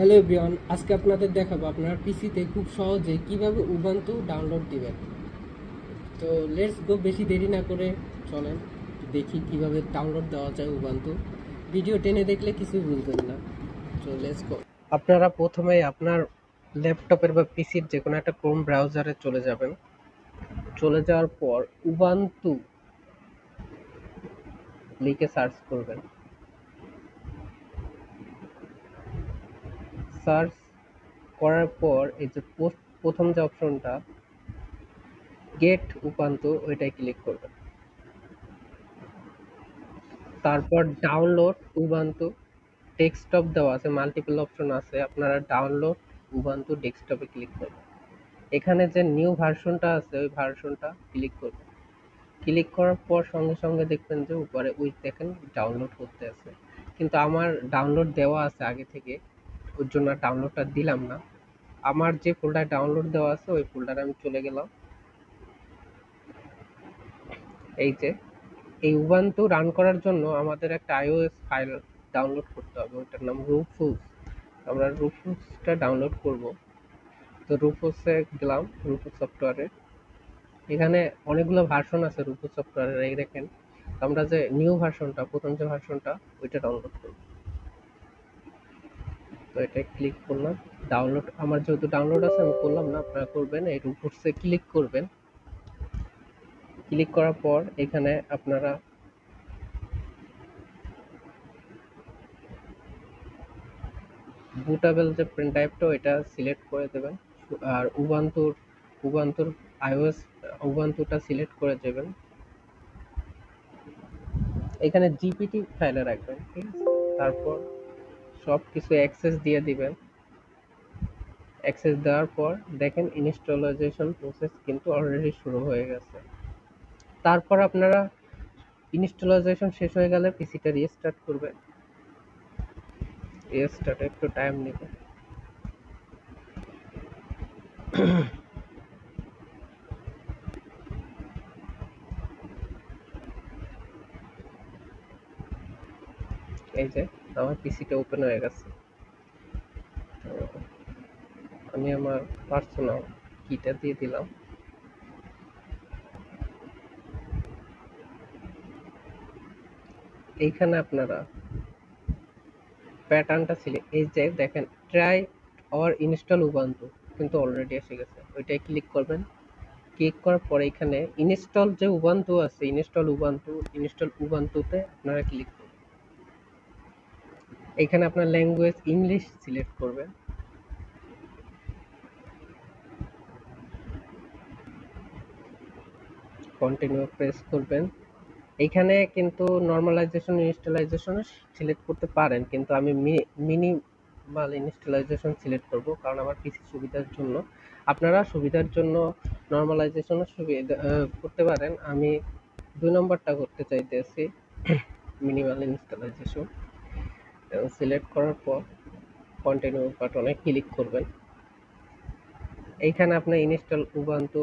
Hello everyone, আজকে আপনাদের দেখাবো আপনার পিসিতে খুব সহজে কিভাবে উবান্টু ডাউনলোড দিবেন। তো লেটস গো, বেশি দেরি না করে চলেন দেখি কিভাবে ডাউনলোড দেওয়া যায় উবান্টু। ভিডিও টেনে দেখলে কিছুই বুঝবেন না। তো লেটস গো। আপনারা প্রথমে আপনার ল্যাপটপের বা পিসির যে কোনো একটা ক্রোম ব্রাউজারে চলে যাবেন। চলে যাওয়ার পর উবান্টু লিখে সার্চ করবেন। সার্চ করার পর এই যে প্রথম যে অপশনটা গেট উবান্টু, ওইটায় ক্লিক করবেন। তারপর ডাউনলোড উবান্টু ডেস্কটপ দেওয়া আছে, মাল্টিপল অপশন আছে, আপনারা ডাউনলোড উবান্টু ডেস্কটপে ক্লিক করবেন। এখানে যে নিউ ভার্সনটা আছে ওই ভার্সনটা ক্লিক করবেন। ক্লিক করার পর সঙ্গে সঙ্গে দেখবেন যে উপরে ওই দেখেন ডাউনলোড করতে আছে, কিন্তু আমার ডাউনলোড দেওয়া আছে আগে থেকে, ওর জন্য ডাউনলোডটা দিলাম না। আমার যে ফোল্ডার ডাউনলোড দেওয়া আছে ওই ফোল্ডারে আমি চলে গেলাম। এই যে এই উবান্টু রান করার জন্য আমাদের একটা iOS ফাইল ডাউনলোড করতে হবে, ওটার নাম রুফুস। আমরা রুফুসটা ডাউনলোড করব। তো রুফুসে গেলাম, রুফুস সফটওয়্যারে। এখানে অনেকগুলো ভার্সন আছে রুফুস সফটওয়্যারের, এই দেখেন। আমরা যে নিউ ভার্সনটা, প্রথম যে ভার্সনটা ওইটা ডাউনলোড করব। তো এটা ক্লিক করলাম। ডাউনলোড আমার যেহেতু ডাউনলোড আছে আমি করলাম না, আপনারা করবেন। এই রুফুসে ক্লিক করবেন। ক্লিক করার পর এখানে আপনারা বুটেবল যে প্রিন্ট টাইপটা ওইটা সিলেক্ট করে দেবেন। আর উবান্তুর আইওএস উবান্তুটা সিলেক্ট করে দেবেন। এখানে জিপিটি ফাইলে রাখবেন, ঠিক আছে। তারপর সব কিছু অ্যাক্সেস দিয়ে দিবেন। অ্যাক্সেস দেওয়ার পর দেখেন ইনস্টলেশন প্রসেস কিন্তু অলরেডি শুরু হয়ে গেছে। তারপর আপনারা ইনস্টলেশন শেষ হয়ে গেলে পিসিটা রিস্টার্ট করবেন। রিস্টার্টে একটু টাইম নেবে। এই যে আমার পিসিটা ওপেন হয়ে গেছে। তো আমি আমার পার্সোনাল কিটা দিয়ে দিলাম। এইখানে আপনারা প্যাটার্নটা ছিল, এই যে দেখেন ট্রাই অর ইনস্টল উবান্টু, কিন্তু অলরেডি এসে গেছে। ওইটাই ক্লিক করবেন। ক্লিক করার পরে এখানে ইনস্টল যে উবান্টু আছে, ইনস্টল উবান্টুতে আপনারা ক্লিক করবেন। এখানে আপনার ল্যাঙ্গুয়েজ ইংলিশ সিলেক্ট করবেন। কন্টিনিউ প্রেস করবেন। এইখানে কিন্তু নর্মালাইজেশন ইনস্টলাইজেশন সিলেক্ট করতে পারেন, কিন্তু আমি মিনিমাল ইনস্টলাইজেশন সিলেক্ট করব, কারণ আমার পিসি সুবিধার জন্য। আপনারা সুবিধার জন্য নর্মালাইজেশনের সুবিধা করতে পারেন। আমি 2 নম্বরটা করতে চাইতেছি, মিনিমাল ইনস্টলাইজেশন। সিলেক্ট করার পর কন্টিনিউ বাটনে ক্লিক করবেন। এইখানে আপনার ইনস্টল উবান্টু,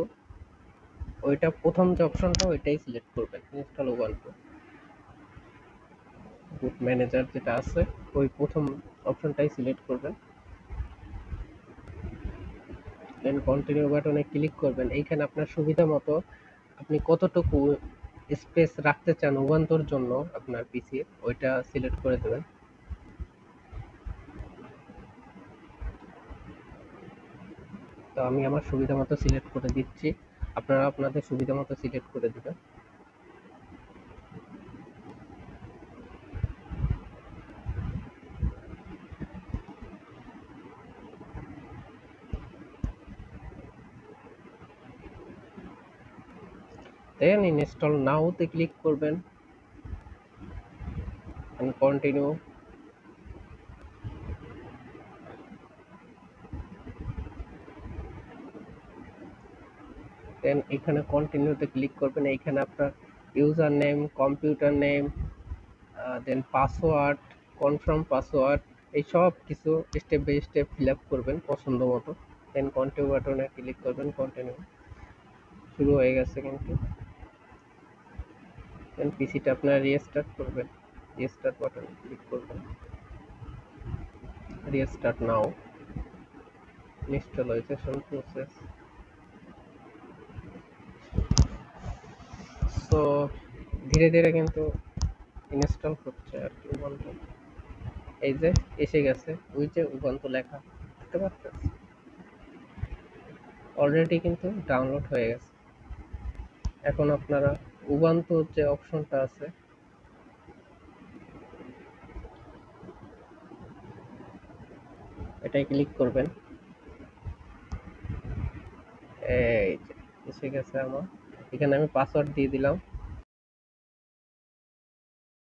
ওইটা প্রথম যে অপশনটা ওইটাই সিলেক্ট করবেন, ইনস্টল উবান্টু। বুট ম্যানেজার যেটা আছে ওই প্রথম অপশনটাই সিলেক্ট করবেন। দেন কন্টিনিউ বাটনে ক্লিক করবেন। এইখানে আপনার সুবিধা মতো আপনি কতটুকু স্পেস রাখতে চান উবান্টুর জন্য আপনার পিসি, ওইটা সিলেক্ট করে দেবেন। তো আমি আমার সুবিধা মতো সিলেক্ট করে দিচ্ছি, আপনারা আপনাদের সুবিধা মতো সিলেক্ট করে দিবেন। দেন ইনস্টল নাওতে ক্লিক করবেন and continue। দেন এখানে কন্টিনিউতে ক্লিক করবেন। এইখানে আপনার user name, computer name, then password, confirm password, এই সব কিছু step by step fill up করবেন পছন্দ মতো। দেন কন্টিনিউ বাটনে ক্লিক করবেন। কন্টিনিউ শুরু হয়ে গেছে কিন্তু। দেন পিসিটা আপনারা রিস্টার্ট করবেন। রিস্টার্ট বাটনে ক্লিক করবেন। রিস্টার্ট নাও, ইনস্টলাইজেশন প্রসেস। সো ধীরে ধীরে কিন্তু ইনস্টল হচ্ছে আর কি উবুন্টু। এই যে এসে গেছে, ওই যে উবুন্টু লেখা, বুঝতে পারছেন? অলরেডি কিন্তু ডাউনলোড হয়ে গেছে। এখন আপনারা উবুন্টু যে অপশনটা আছে এটাই ক্লিক করবেন। এই যে এসে গেছে আমার, এখানে আমি পাসওয়ার্ড দিয়ে দিলাম।